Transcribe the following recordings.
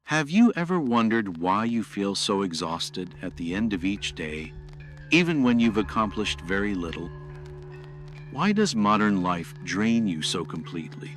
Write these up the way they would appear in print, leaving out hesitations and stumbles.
Have you ever wondered why you feel so exhausted at the end of each day, even when you've accomplished very little? Why does modern life drain you so completely,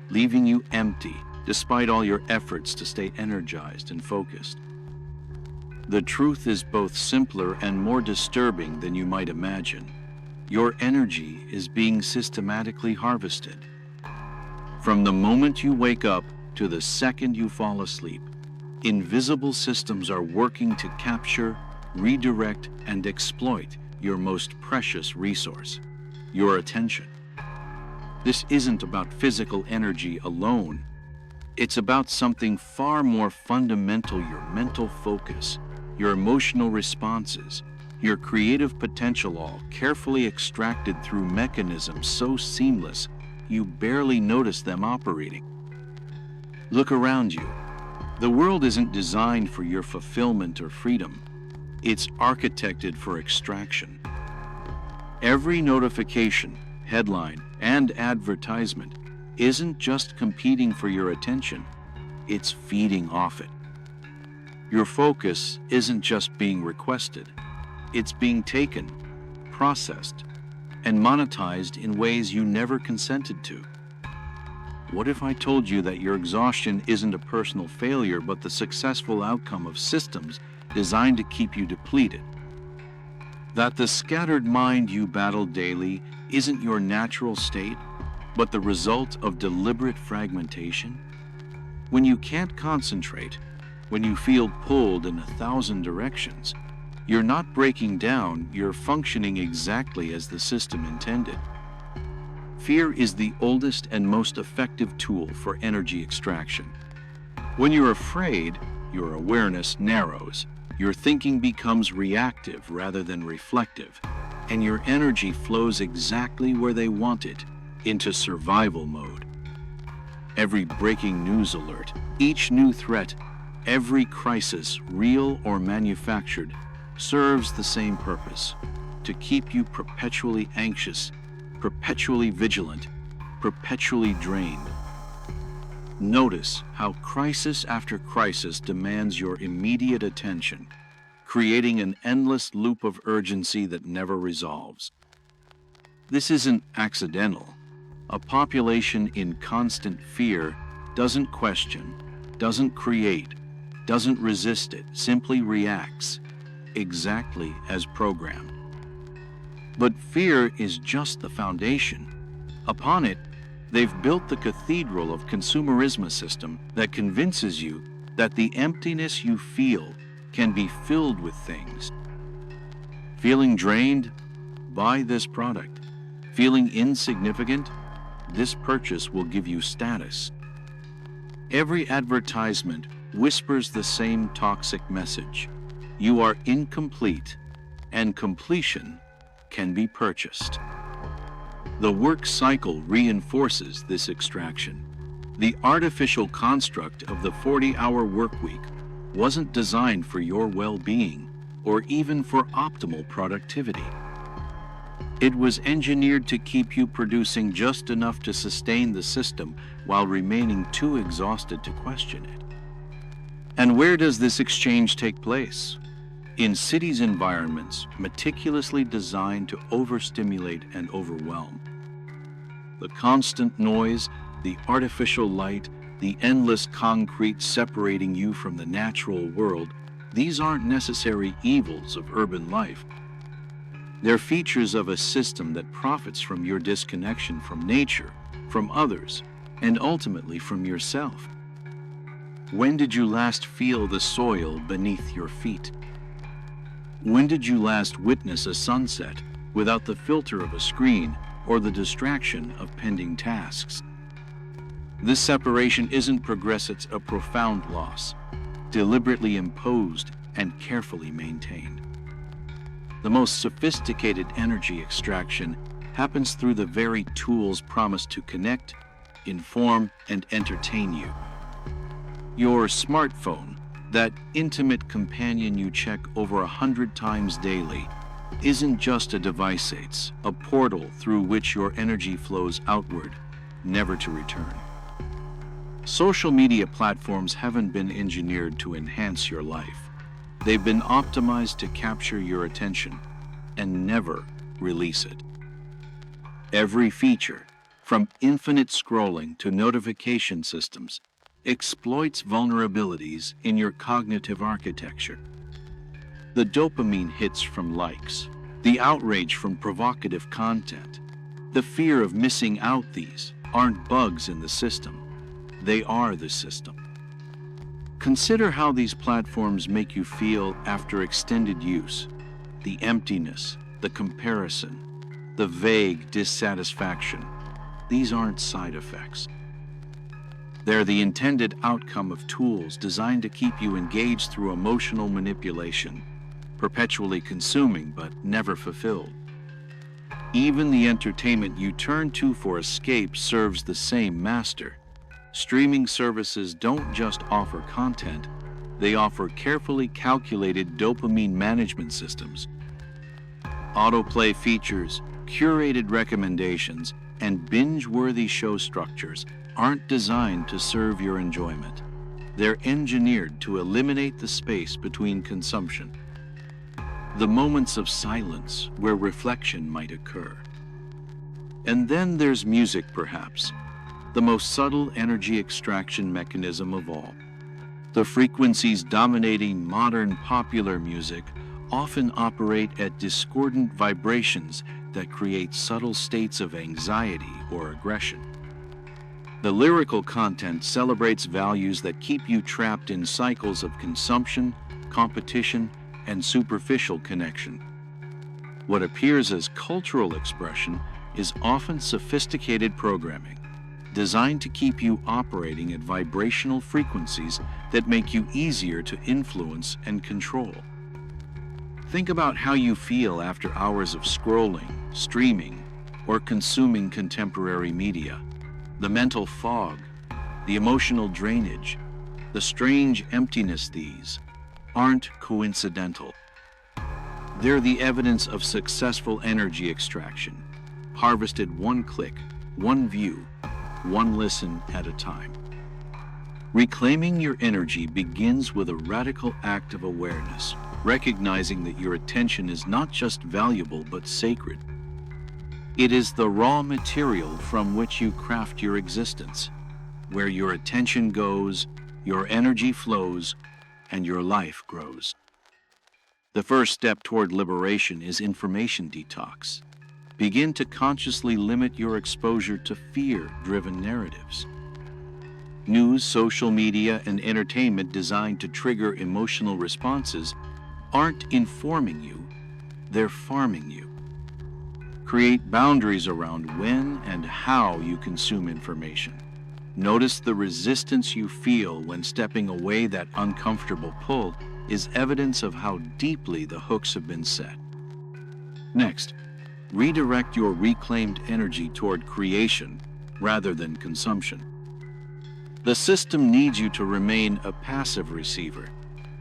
leaving you empty despite all your efforts to stay energized and focused? The truth is both simpler and more disturbing than you might imagine. Your energy is being systematically harvested. From the moment you wake up to the second you fall asleep, invisible systems are working to capture, redirect, and exploit your most precious resource, your attention. This isn't about physical energy alone. It's about something far more fundamental: your mental focus, your emotional responses, your creative potential, all carefully extracted through mechanisms so seamless you barely notice them operating. Look around you. The world isn't designed for your fulfillment or freedom. It's architected for extraction. Every notification, headline, and advertisement isn't just competing for your attention, it's feeding off it. Your focus isn't just being requested, it's being taken, processed, and monetized in ways you never consented to. What if I told you that your exhaustion isn't a personal failure, but the successful outcome of systems designed to keep you depleted? That the scattered mind you battle daily isn't your natural state, but the result of deliberate fragmentation? When you can't concentrate, when you feel pulled in 1,000 directions, you're not breaking down, you're functioning exactly as the system intended. Fear is the oldest and most effective tool for energy extraction. When you're afraid, your awareness narrows, your thinking becomes reactive rather than reflective, and your energy flows exactly where they want it, into survival mode. Every breaking news alert, each new threat, every crisis, real or manufactured, serves the same purpose: to keep you perpetually anxious, perpetually vigilant, perpetually drained. Notice how crisis after crisis demands your immediate attention, creating an endless loop of urgency that never resolves. This isn't accidental. A population in constant fear doesn't question, doesn't create, doesn't resist it, simply reacts, exactly as programmed. But fear is just the foundation. Upon it, they've built the cathedral of consumerism, a system that convinces you that the emptiness you feel can be filled with things. Feeling drained? Buy this product. Feeling insignificant? This purchase will give you status. Every advertisement whispers the same toxic message: you are incomplete, and completion can be purchased. The work cycle reinforces this extraction. The artificial construct of the 40-hour workweek wasn't designed for your well-being or even for optimal productivity. It was engineered to keep you producing just enough to sustain the system while remaining too exhausted to question it. And where does this exchange take place? In cities' environments meticulously designed to overstimulate and overwhelm. The constant noise, the artificial light, the endless concrete separating you from the natural world, these aren't necessary evils of urban life. They're features of a system that profits from your disconnection from nature, from others, and ultimately from yourself. When did you last feel the soil beneath your feet? When did you last witness a sunset without the filter of a screen or the distraction of pending tasks? This separation isn't progress, it's a profound loss, deliberately imposed and carefully maintained. The most sophisticated energy extraction happens through the very tools promised to connect, inform, and entertain you. Your smartphone, that intimate companion you check over 100 times daily, isn't just a device, it's a portal through which your energy flows outward, never to return. Social media platforms haven't been engineered to enhance your life. They've been optimized to capture your attention and never release it. Every feature, from infinite scrolling to notification systems, exploits vulnerabilities in your cognitive architecture. The dopamine hits from likes, the outrage from provocative content, the fear of missing out, these aren't bugs in the system. They are the system. Consider how these platforms make you feel after extended use. The emptiness, the comparison, the vague dissatisfaction. These aren't side effects. They're the intended outcome of tools designed to keep you engaged through emotional manipulation, perpetually consuming but never fulfilled. Even the entertainment you turn to for escape serves the same master. Streaming services don't just offer content, they offer carefully calculated dopamine management systems. Autoplay features, curated recommendations, and binge-worthy show structures aren't designed to serve your enjoyment. They're engineered to eliminate the space between consumption, the moments of silence where reflection might occur. And then there's music, perhaps, the most subtle energy extraction mechanism of all. The frequencies dominating modern popular music often operate at discordant vibrations that create subtle states of anxiety or aggression. The lyrical content celebrates values that keep you trapped in cycles of consumption, competition, and superficial connection. What appears as cultural expression is often sophisticated programming, designed to keep you operating at vibrational frequencies that make you easier to influence and control. Think about how you feel after hours of scrolling, streaming, or consuming contemporary media. The mental fog, the emotional drainage, the strange emptiness, these aren't coincidental. They're the evidence of successful energy extraction, harvested one click, one view, one listen at a time. Reclaiming your energy begins with a radical act of awareness, recognizing that your attention is not just valuable but sacred. It is the raw material from which you craft your existence. Where your attention goes, your energy flows, and your life grows. The first step toward liberation is information detox. Begin to consciously limit your exposure to fear-driven narratives. News, social media, and entertainment designed to trigger emotional responses aren't informing you, they're farming you. Create boundaries around when and how you consume information. Notice the resistance you feel when stepping away. That uncomfortable pull is evidence of how deeply the hooks have been set. Next, redirect your reclaimed energy toward creation rather than consumption. The system needs you to remain a passive receiver,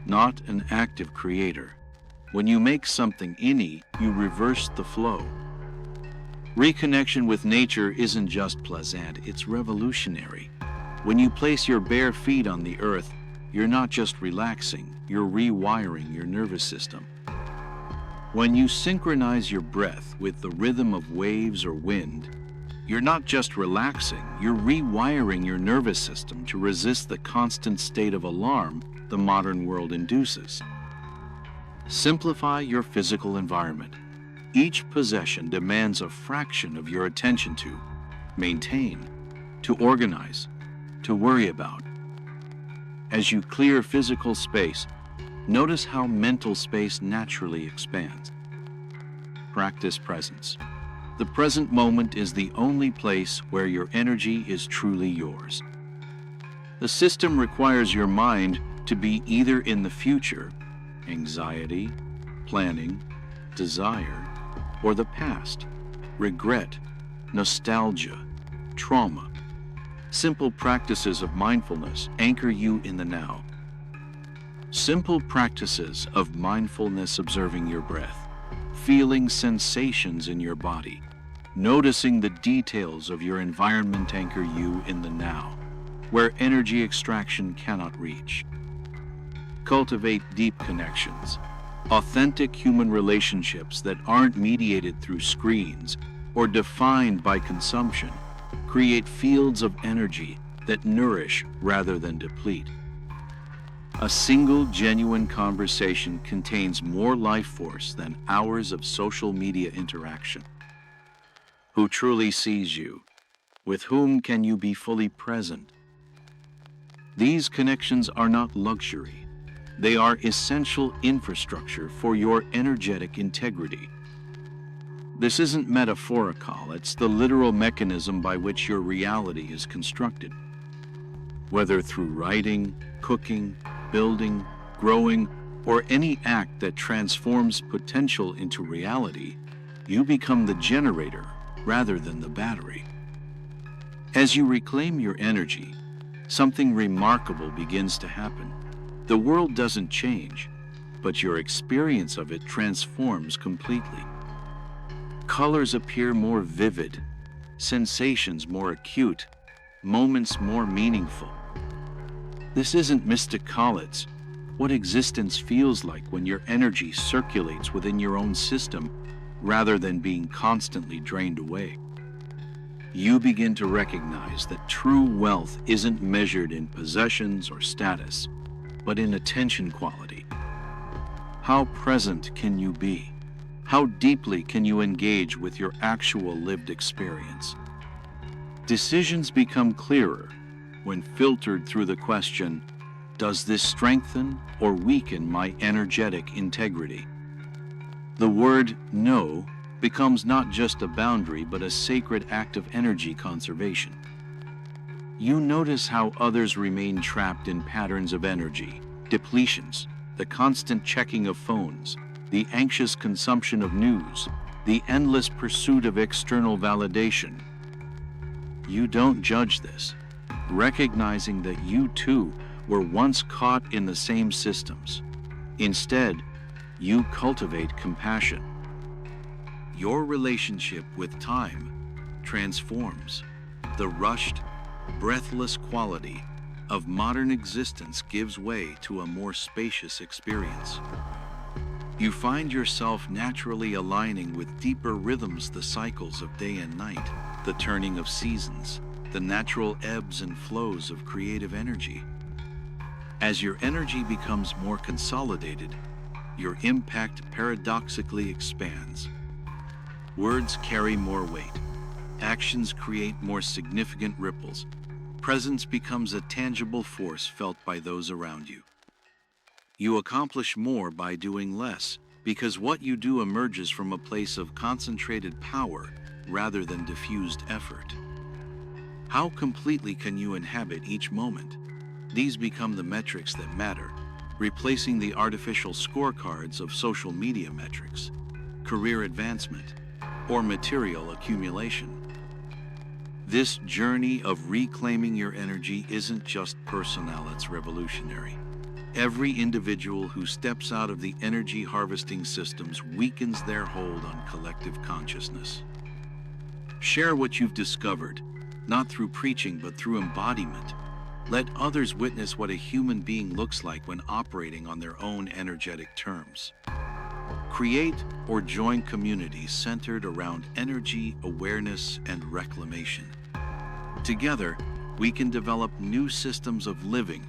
not an active creator. When you make something any, you reverse the flow. Reconnection with nature isn't just pleasant, it's revolutionary. When you place your bare feet on the earth, you're not just relaxing, you're rewiring your nervous system. When you synchronize your breath with the rhythm of waves or wind, you're not just relaxing, you're rewiring your nervous system to resist the constant state of alarm the modern world induces. Simplify your physical environment. Each possession demands a fraction of your attention to maintain, to organize, to worry about. As you clear physical space, notice how mental space naturally expands. Practice presence. The present moment is the only place where your energy is truly yours. The system requires your mind to be either in the future, anxiety, planning, desire, or the past, regret, nostalgia, trauma. Simple practices of mindfulness anchor you in the now. Simple practices of mindfulness, observing your breath, feeling sensations in your body, noticing the details of your environment, anchor you in the now. where energy extraction cannot reach. Cultivate deep connections, authentic human relationships that aren't mediated through screens or defined by consumption. Create fields of energy that nourish rather than deplete. A single genuine conversation contains more life force than hours of social media interaction. Who truly sees you? With whom can you be fully present? These connections are not luxury. They are essential infrastructure for your energetic integrity. This isn't metaphorical, it's the literal mechanism by which your reality is constructed. Whether through writing, cooking, building, growing, or any act that transforms potential into reality, you become the generator rather than the battery. As you reclaim your energy, something remarkable begins to happen. The world doesn't change, but your experience of it transforms completely. Colors appear more vivid, sensations more acute, moments more meaningful. This isn't mystical, it's what existence feels like when your energy circulates within your own system rather than being constantly drained away. You begin to recognize that true wealth isn't measured in possessions or status, but in attention quality. How present can you be? How deeply can you engage with your actual lived experience? Decisions become clearer when filtered through the question, does this strengthen or weaken my energetic integrity? The word no becomes not just a boundary but a sacred act of energy conservation. You notice how others remain trapped in patterns of energy, depletions, the constant checking of phones, the anxious consumption of news, the endless pursuit of external validation. You don't judge this, recognizing that you too were once caught in the same systems. Instead, you cultivate compassion. Your relationship with time transforms. The rushed, breathless quality of modern existence gives way to a more spacious experience. You find yourself naturally aligning with deeper rhythms, the cycles of day and night, the turning of seasons, the natural ebbs and flows of creative energy. As your energy becomes more consolidated, your impact paradoxically expands. Words carry more weight. Actions create more significant ripples. Presence becomes a tangible force felt by those around you. You accomplish more by doing less, because what you do emerges from a place of concentrated power rather than diffused effort. How completely can you inhabit each moment? These become the metrics that matter, replacing the artificial scorecards of social media metrics, career advancement, or material accumulation. This journey of reclaiming your energy isn't just personal, it's revolutionary. Every individual who steps out of the energy harvesting systems weakens their hold on collective consciousness. Share what you've discovered, not through preaching but through embodiment. Let others witness what a human being looks like when operating on their own energetic terms. Create or join communities centered around energy, awareness, and reclamation. Together, we can develop new systems of living,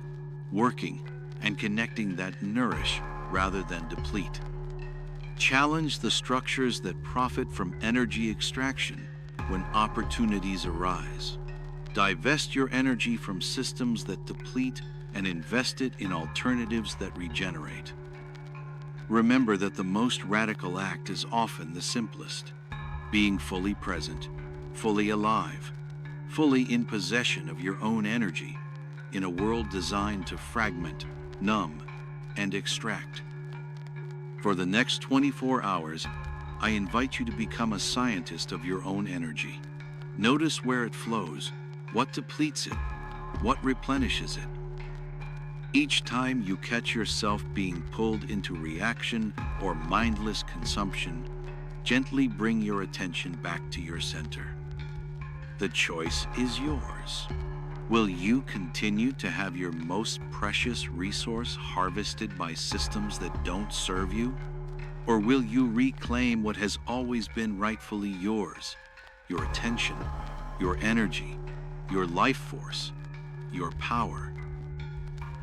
working, and connecting that nourish rather than deplete. Challenge the structures that profit from energy extraction when opportunities arise. Divest your energy from systems that deplete and invest it in alternatives that regenerate. Remember that the most radical act is often the simplest. Being fully present, fully alive, fully in possession of your own energy in a world designed to fragment, numb, and extract. For the next 24 hours, I invite you to become a scientist of your own energy. Notice where it flows, what depletes it, what replenishes it. Each time you catch yourself being pulled into reaction or mindless consumption, gently bring your attention back to your center. The choice is yours. Will you continue to have your most precious resource harvested by systems that don't serve you? Or will you reclaim what has always been rightfully yours? Your attention, your energy, your life force, your power.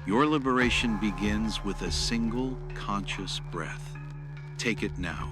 Your liberation begins with a single conscious breath. Take it now.